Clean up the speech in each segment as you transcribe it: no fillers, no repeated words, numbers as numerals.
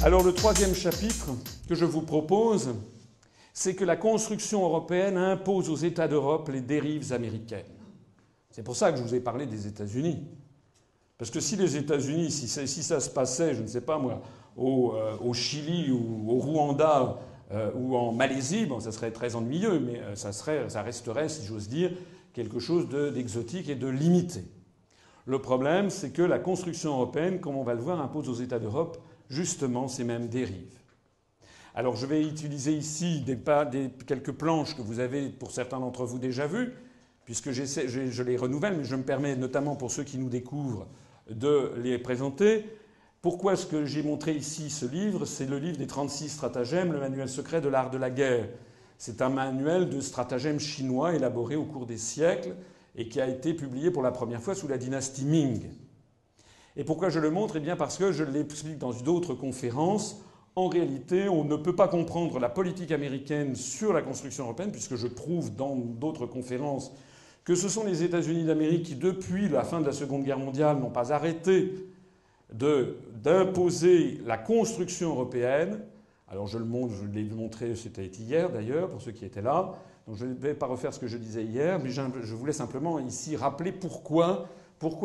Alors le troisième chapitre que je vous propose, c'est que la construction européenne impose aux États d'Europe les dérives américaines. C'est pour ça que je vous ai parlé des États-Unis. Parce que si les États-Unis, si ça se passait, je ne sais pas moi, au Chili ou au Rwanda ou en Malaisie, bon, ça serait très ennuyeux, mais ça resterait, si j'ose dire, quelque chose d'exotique et de limité. Le problème, c'est que la construction européenne, comme on va le voir, impose aux États d'Europe justement ces mêmes dérives. Alors je vais utiliser ici quelques planches que vous avez pour certains d'entre vous déjà vues, puisque je les renouvelle, mais je me permets, notamment pour ceux qui nous découvrent, de les présenter. Pourquoi est-ce que j'ai montré ici ce livre? C'est le livre des 36 stratagèmes, le manuel secret de l'art de la guerre. C'est un manuel de stratagèmes chinois élaboré au cours des siècles et qui a été publié pour la première fois sous la dynastie Ming. Et pourquoi je le montre? Eh bien parce que je l'explique dans d'autres conférences. En réalité, on ne peut pas comprendre la politique américaine sur la construction européenne, puisque je prouve dans d'autres conférences que ce sont les États-Unis d'Amérique qui, depuis la fin de la Seconde Guerre mondiale, n'ont pas arrêté d'imposer la construction européenne. Alors je l'ai montré, c'était hier d'ailleurs, pour ceux qui étaient là. Donc je ne vais pas refaire ce que je disais hier, mais je voulais simplement ici rappeler pourquoi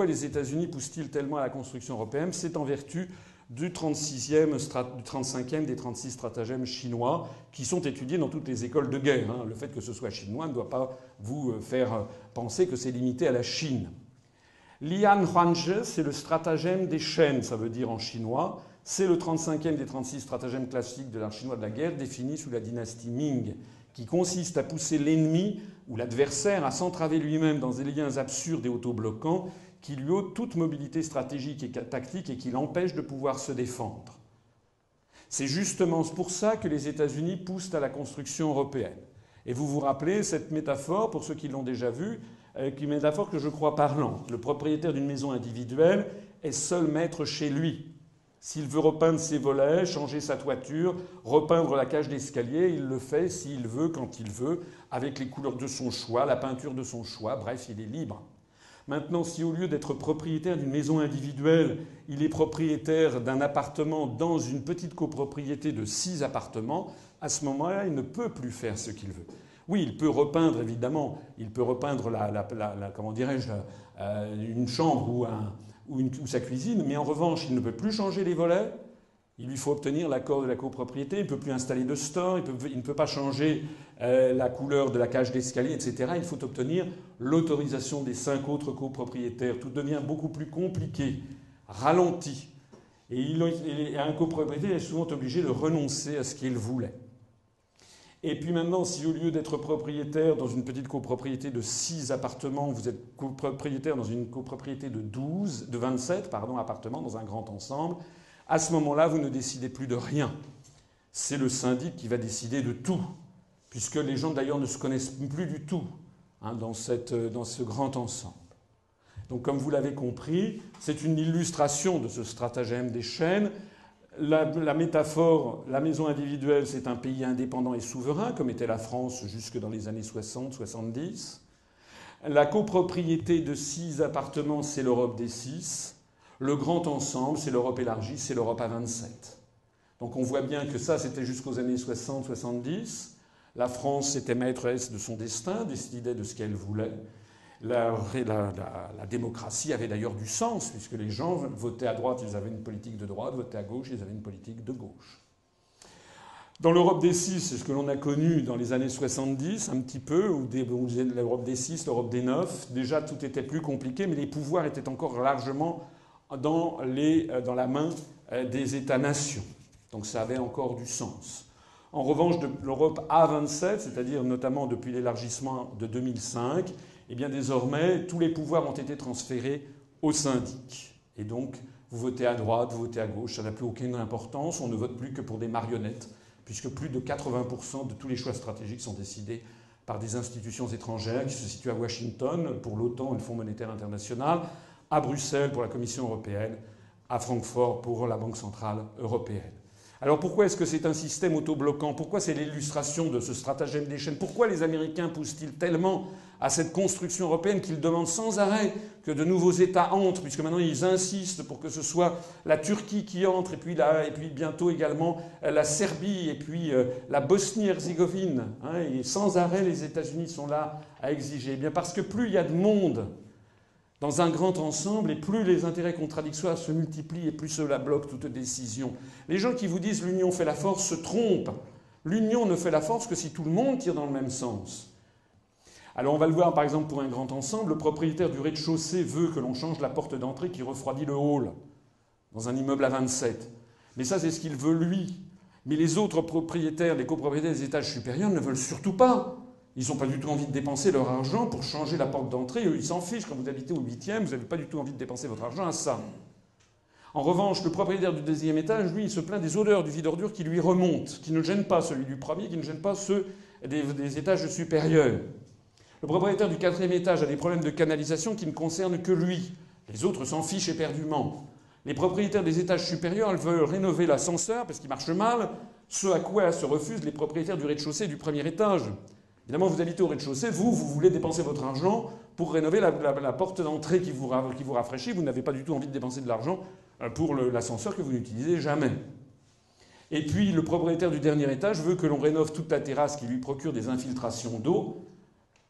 les États-Unis poussent-ils tellement à la construction européenne. C'est en vertu du 35e des 36 stratagèmes chinois qui sont étudiés dans toutes les écoles de guerre. Le fait que ce soit chinois ne doit pas vous faire penser que c'est limité à la Chine. Lian Huanzhe, c'est le stratagème des chaînes, ça veut dire en chinois. C'est le 35e des 36 stratagèmes classiques de l'art chinois de la guerre, défini sous la dynastie Ming, qui consiste à pousser l'ennemi ou l'adversaire à s'entraver lui-même dans des liens absurdes et autobloquants qui lui ôtent toute mobilité stratégique et tactique et qui l'empêchent de pouvoir se défendre. C'est justement pour ça que les États-Unis poussent à la construction européenne. Et vous vous rappelez cette métaphore, pour ceux qui l'ont déjà vue, une métaphore que je crois parlante. Le propriétaire d'une maison individuelle est seul maître chez lui. S'il veut repeindre ses volets, changer sa toiture, repeindre la cage d'escalier, il le fait s'il veut, quand il veut, avec les couleurs de son choix, la peinture de son choix, bref, il est libre. Maintenant, si au lieu d'être propriétaire d'une maison individuelle, il est propriétaire d'un appartement dans une petite copropriété de 6 appartements, à ce moment-là, il ne peut plus faire ce qu'il veut. Oui, il peut repeindre, évidemment, il peut repeindre comment dirais-je, une chambre ou sa cuisine, mais en revanche, il ne peut plus changer les volets. Il lui faut obtenir l'accord de la copropriété. Il ne peut plus installer de store. Il ne peut pas changer la couleur de la cage d'escalier, etc. Il faut obtenir l'autorisation des 5 autres copropriétaires. Tout devient beaucoup plus compliqué, ralenti. Et un copropriétaire est souvent obligé de renoncer à ce qu'il voulait. Et puis maintenant, si au lieu d'être propriétaire dans une petite copropriété de 6 appartements, vous êtes copropriétaire dans une copropriété de 27 appartements dans un grand ensemble, à ce moment-là, vous ne décidez plus de rien. C'est le syndic qui va décider de tout, puisque les gens d'ailleurs ne se connaissent plus du tout dans ce grand ensemble. Donc comme vous l'avez compris, c'est une illustration de ce stratagème des chaînes. La métaphore, la maison individuelle, c'est un pays indépendant et souverain, comme était la France jusque dans les années 60-70. La copropriété de 6 appartements, c'est l'Europe des 6. Le grand ensemble, c'est l'Europe élargie, c'est l'Europe à 27. Donc on voit bien que ça, c'était jusqu'aux années 60-70. La France était maîtresse de son destin, décidait de ce qu'elle voulait. La démocratie avait d'ailleurs du sens, puisque les gens votaient à droite, ils avaient une politique de droite, votaient à gauche, ils avaient une politique de gauche. Dans l'Europe des 6, c'est ce que l'on a connu dans les années 70, un petit peu, où on disait l'Europe des 6, l'Europe des 9. Déjà, tout était plus compliqué, mais les pouvoirs étaient encore largement dans la main des États-nations. Donc ça avait encore du sens. En revanche, de l'Europe A27, c'est-à-dire notamment depuis l'élargissement de 2005, eh bien désormais, tous les pouvoirs ont été transférés aux syndics. Et donc, vous votez à droite, vous votez à gauche, ça n'a plus aucune importance. On ne vote plus que pour des marionnettes, puisque plus de 80% de tous les choix stratégiques sont décidés par des institutions étrangères qui se situent à Washington pour l'OTAN et le Fonds monétaire international, à Bruxelles pour la Commission européenne, à Francfort pour la Banque centrale européenne. Alors pourquoi est-ce que c'est un système autobloquant? Pourquoi c'est l'illustration de ce stratagème des chaînes? Pourquoi les Américains poussent-ils tellement à cette construction européenne qu'ils demandent sans arrêt que de nouveaux États entrent, puisque maintenant ils insistent pour que ce soit la Turquie qui entre, et puis bientôt également la Serbie, et puis la Bosnie-Herzégovine. Hein, et sans arrêt, les États-Unis sont là à exiger. Eh bien, parce que plus il y a de monde dans un grand ensemble, et plus les intérêts contradictoires se multiplient, et plus cela bloque toute décision. Les gens qui vous disent l'union fait la force se trompent. L'union ne fait la force que si tout le monde tire dans le même sens. Alors on va le voir par exemple pour un grand ensemble, le propriétaire du rez-de-chaussée veut que l'on change la porte d'entrée qui refroidit le hall dans un immeuble à 27. Mais ça c'est ce qu'il veut lui. Mais les autres propriétaires, les copropriétaires des étages supérieurs ne veulent surtout pas. Ils n'ont pas du tout envie de dépenser leur argent pour changer la porte d'entrée. Eux, ils s'en fichent. Quand vous habitez au 8e, vous n'avez pas du tout envie de dépenser votre argent à ça. En revanche, le propriétaire du 2e étage, lui, il se plaint des odeurs du vide ordure qui lui remontent, qui ne gênent pas celui du premier, qui ne gênent pas ceux des étages supérieurs. Le propriétaire du 4e étage a des problèmes de canalisation qui ne concernent que lui. Les autres s'en fichent éperdument. Les propriétaires des étages supérieurs, elles veulent rénover l'ascenseur parce qu'il marche mal, ce à quoi se refusent les propriétaires du rez-de-chaussée et du 1er étage. Évidemment, vous habitez au rez-de-chaussée, vous voulez dépenser votre argent pour rénover la porte d'entrée qui vous rafraîchit. Vous n'avez pas du tout envie de dépenser de l'argent pour l'ascenseur que vous n'utilisez jamais. Et puis, le propriétaire du dernier étage veut que l'on rénove toute la terrasse qui lui procure des infiltrations d'eau,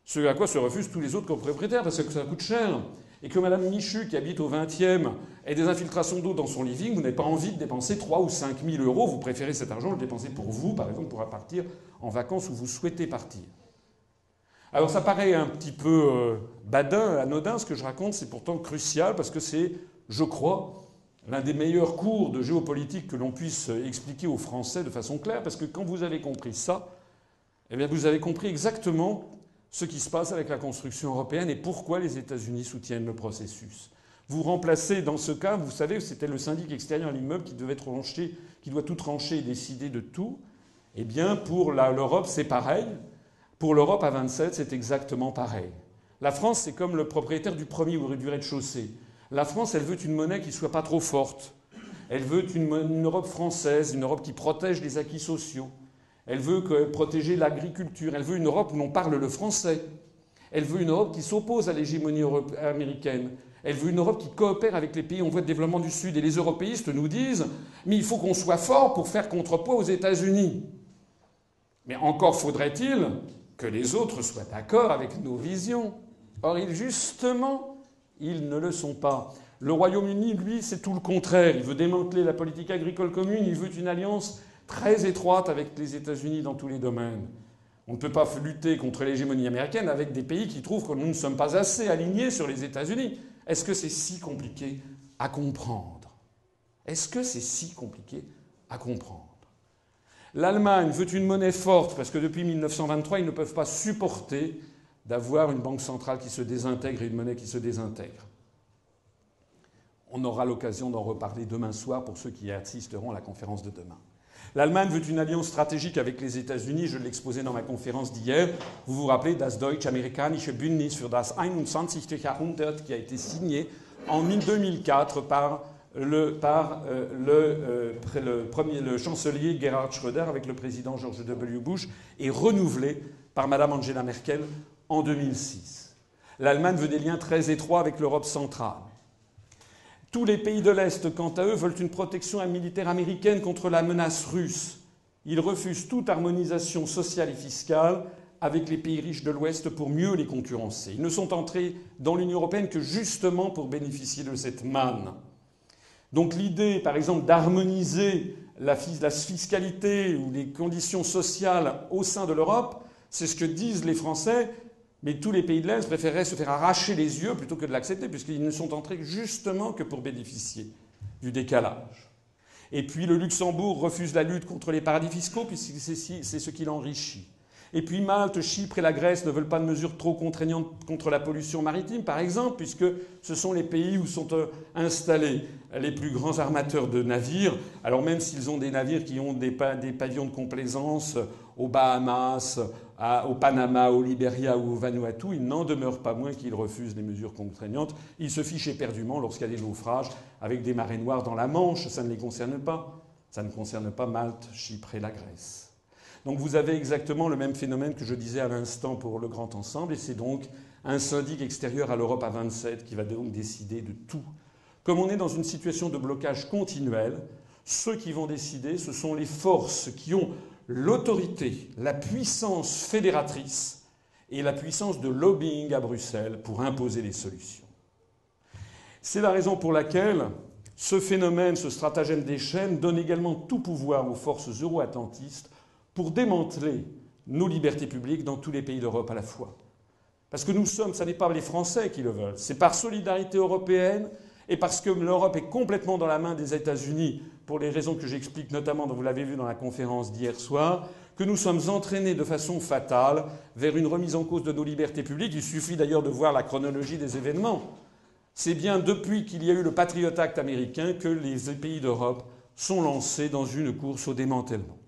ce à quoi se refusent tous les autres copropriétaires parce que ça coûte cher. Et que Madame Michu, qui habite au 20e, ait des infiltrations d'eau dans son living, vous n'avez pas envie de dépenser 3 ou 5 000 euros. Vous préférez cet argent le dépenser pour vous, par exemple, pour partir en vacances où vous souhaitez partir. Alors ça paraît un petit peu badin, anodin, ce que je raconte, c'est pourtant crucial parce que c'est, je crois, l'un des meilleurs cours de géopolitique que l'on puisse expliquer aux Français de façon claire, parce que quand vous avez compris ça, eh bien vous avez compris exactement ce qui se passe avec la construction européenne et pourquoi les États-Unis soutiennent le processus. Vous remplacez, dans ce cas, vous savez, c'était le syndic extérieur à l'immeuble qui doit tout trancher et décider de tout. Eh bien, pour l'Europe, c'est pareil. Pour l'Europe à 27, c'est exactement pareil. La France, c'est comme le propriétaire du premier ou du rez-de-chaussée. La France, elle veut une monnaie qui ne soit pas trop forte. Elle veut une Europe française, une Europe qui protège les acquis sociaux. Elle veut protéger l'agriculture. Elle veut une Europe où l'on parle le français. Elle veut une Europe qui s'oppose à l'hégémonie américaine. Elle veut une Europe qui coopère avec les pays en voie de développement du Sud. Et les européistes nous disent « Mais il faut qu'on soit fort pour faire contrepoids aux États-Unis. » Mais encore faudrait-il que les autres soient d'accord avec nos visions. Or, justement, ils ne le sont pas. Le Royaume-Uni, lui, c'est tout le contraire. Il veut démanteler la politique agricole commune. Il veut une alliance très étroite avec les États-Unis dans tous les domaines. On ne peut pas lutter contre l'hégémonie américaine avec des pays qui trouvent que nous ne sommes pas assez alignés sur les États-Unis. Est-ce que c'est si compliqué à comprendre? Est-ce que c'est si compliqué à comprendre? L'Allemagne veut une monnaie forte parce que depuis 1923, ils ne peuvent pas supporter d'avoir une banque centrale qui se désintègre et une monnaie qui se désintègre. On aura l'occasion d'en reparler demain soir pour ceux qui assisteront à la conférence de demain. L'Allemagne veut une alliance stratégique avec les États-Unis. Je l'ai exposé dans ma conférence d'hier. Vous vous rappelez das Deutsch-Amerikanische Bündnis für das 21. Jahrhundert qui a été signé en 2004 par le chancelier Gerhard Schröder avec le président George W. Bush et renouvelé par Madame Angela Merkel en 2006. L'Allemagne veut des liens très étroits avec l'Europe centrale. Tous les pays de l'Est, quant à eux, veulent une protection militaire américaine contre la menace russe. Ils refusent toute harmonisation sociale et fiscale avec les pays riches de l'Ouest pour mieux les concurrencer. Ils ne sont entrés dans l'Union européenne que justement pour bénéficier de cette manne. Donc l'idée, par exemple, d'harmoniser la fiscalité ou les conditions sociales au sein de l'Europe, c'est ce que disent les Français. Mais tous les pays de l'Est préféreraient se faire arracher les yeux plutôt que de l'accepter, puisqu'ils ne sont entrés justement que pour bénéficier du décalage. Et puis le Luxembourg refuse la lutte contre les paradis fiscaux, puisque c'est ce qui l'enrichit. Et puis Malte, Chypre et la Grèce ne veulent pas de mesures trop contraignantes contre la pollution maritime, par exemple, puisque ce sont les pays où sont installés les plus grands armateurs de navires. Alors même s'ils ont des navires qui ont des pavillons de complaisance aux Bahamas, au Panama, au Libéria ou au Vanuatu, il n'en demeure pas moins qu'ils refusent les mesures contraignantes. Ils se fichent éperdument lorsqu'il y a des naufrages avec des marées noires dans la Manche. Ça ne les concerne pas. Ça ne concerne pas Malte, Chypre et la Grèce. Donc vous avez exactement le même phénomène que je disais à l'instant pour le grand ensemble, et c'est donc un syndic extérieur à l'Europe à 27 qui va donc décider de tout. Comme on est dans une situation de blocage continuel, ceux qui vont décider, ce sont les forces qui ont l'autorité, la puissance fédératrice et la puissance de lobbying à Bruxelles pour imposer les solutions. C'est la raison pour laquelle ce phénomène, ce stratagème des chaînes, donne également tout pouvoir aux forces euro-atlantistes pour démanteler nos libertés publiques dans tous les pays d'Europe à la fois. Parce que nous sommes, ce n'est pas les Français qui le veulent, c'est par solidarité européenne et parce que l'Europe est complètement dans la main des États-Unis, pour les raisons que j'explique notamment, dont vous l'avez vu dans la conférence d'hier soir, que nous sommes entraînés de façon fatale vers une remise en cause de nos libertés publiques. Il suffit d'ailleurs de voir la chronologie des événements. C'est bien depuis qu'il y a eu le Patriot Act américain que les pays d'Europe sont lancés dans une course au démantèlement.